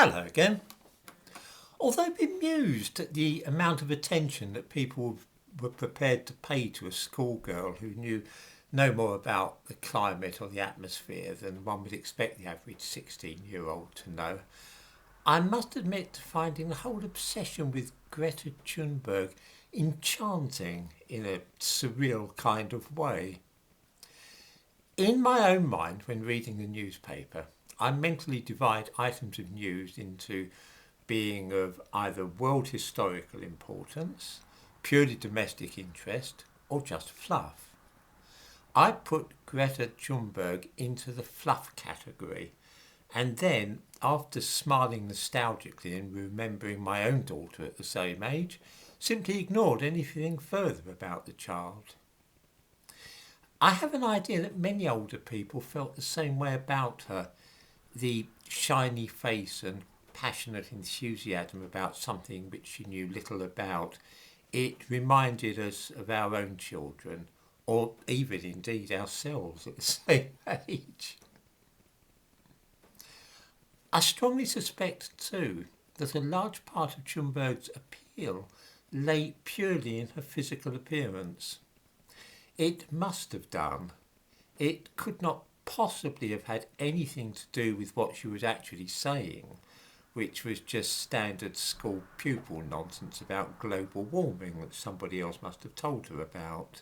Hello again. Although bemused at the amount of attention that people were prepared to pay to a schoolgirl who knew no more about the climate or the atmosphere than one would expect the average 16-year-old to know, I must admit to finding the whole obsession with Greta Thunberg enchanting in a surreal kind of way. In my own mind, when reading the newspaper, I mentally divide items of news into being of either world historical importance, purely domestic interest, or just fluff. I put Greta Thunberg into the fluff category, and then, after smiling nostalgically and remembering my own daughter at the same age, simply ignored anything further about the child. I have an idea that many older people felt the same way about her, the shiny face and passionate enthusiasm about something which she knew little about. It reminded us of our own children, or even indeed ourselves at the same age. I strongly suspect too that a large part of Thunberg's appeal lay purely in her physical appearance. It must have done. It could not possibly have had anything to do with what she was actually saying, which was just standard school pupil nonsense about global warming that somebody else must have told her about.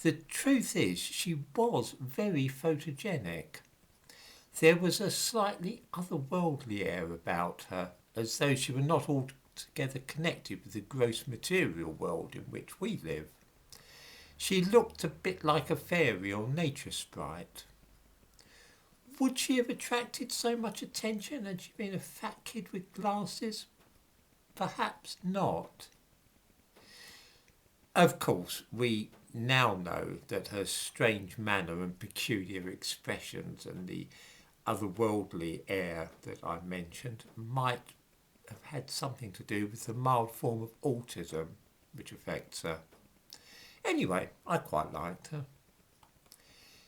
The truth is, she was very photogenic. There was a slightly otherworldly air about her, as though she were not altogether connected with the gross material world in which we live. She looked a bit like a fairy or nature sprite. Would she have attracted so much attention had she been a fat kid with glasses? Perhaps not. Of course, we now know that her strange manner and peculiar expressions and the otherworldly air that I mentioned might have had something to do with the mild form of autism which affects her. Anyway, I quite liked her.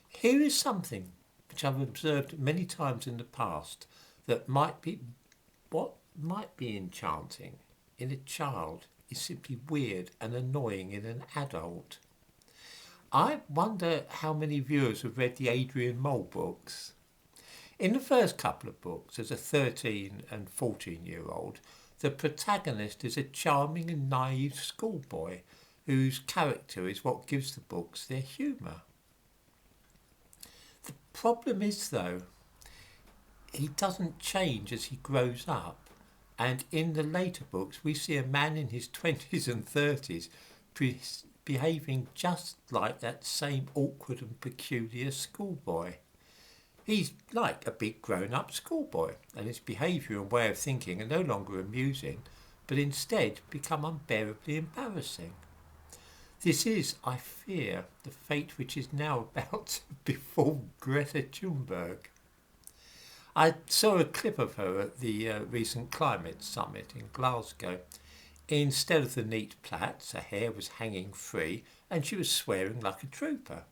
Here is something which I've observed many times in the past that might be enchanting in a child is simply weird and annoying in an adult. I wonder how many viewers have read the Adrian Mole books. In the first couple of books, as a 13 and 14-year-old, the protagonist is a charming and naive schoolboy whose character is what gives the books their humour. The problem is, though, he doesn't change as he grows up, and in the later books we see a man in his 20s and 30s behaving just like that same awkward and peculiar schoolboy. He's like a big grown-up schoolboy, and his behaviour and way of thinking are no longer amusing, but instead become unbearably embarrassing. This is, I fear, the fate which is now about to befall Greta Thunberg. I saw a clip of her at the recent climate summit in Glasgow. Instead of the neat plaits, her hair was hanging free and she was swearing like a trooper.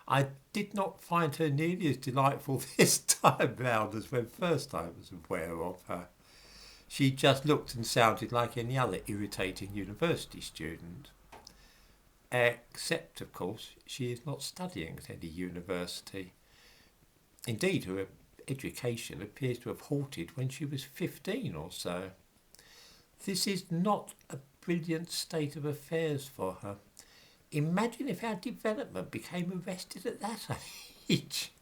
I did not find her nearly as delightful this time round as when first I was aware of her. She just looked and sounded like any other irritating university student. Except, of course, she is not studying at any university. Indeed, her education appears to have halted when she was 15 or so. This is not a brilliant state of affairs for her. Imagine if our development became arrested at that age.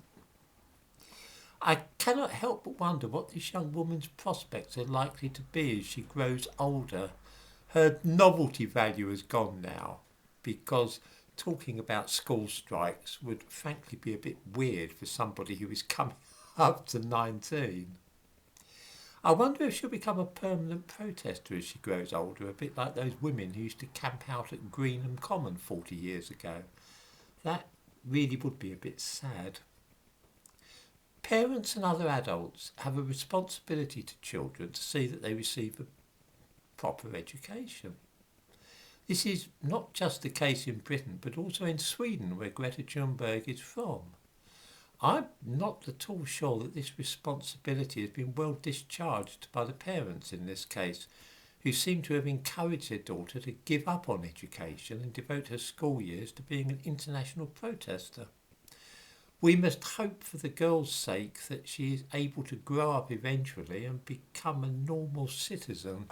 I cannot help but wonder what this young woman's prospects are likely to be as she grows older. Her novelty value has gone now, because talking about school strikes would frankly be a bit weird for somebody who is coming up to 19. I wonder if she'll become a permanent protester as she grows older, a bit like those women who used to camp out at Greenham Common 40 years ago. That really would be a bit sad. Parents and other adults have a responsibility to children to see that they receive a proper education. This is not just the case in Britain, but also in Sweden, where Greta Thunberg is from. I'm not at all sure that this responsibility has been well discharged by the parents in this case, who seem to have encouraged their daughter to give up on education and devote her school years to being an international protester. We must hope for the girl's sake that she is able to grow up eventually and become a normal citizen.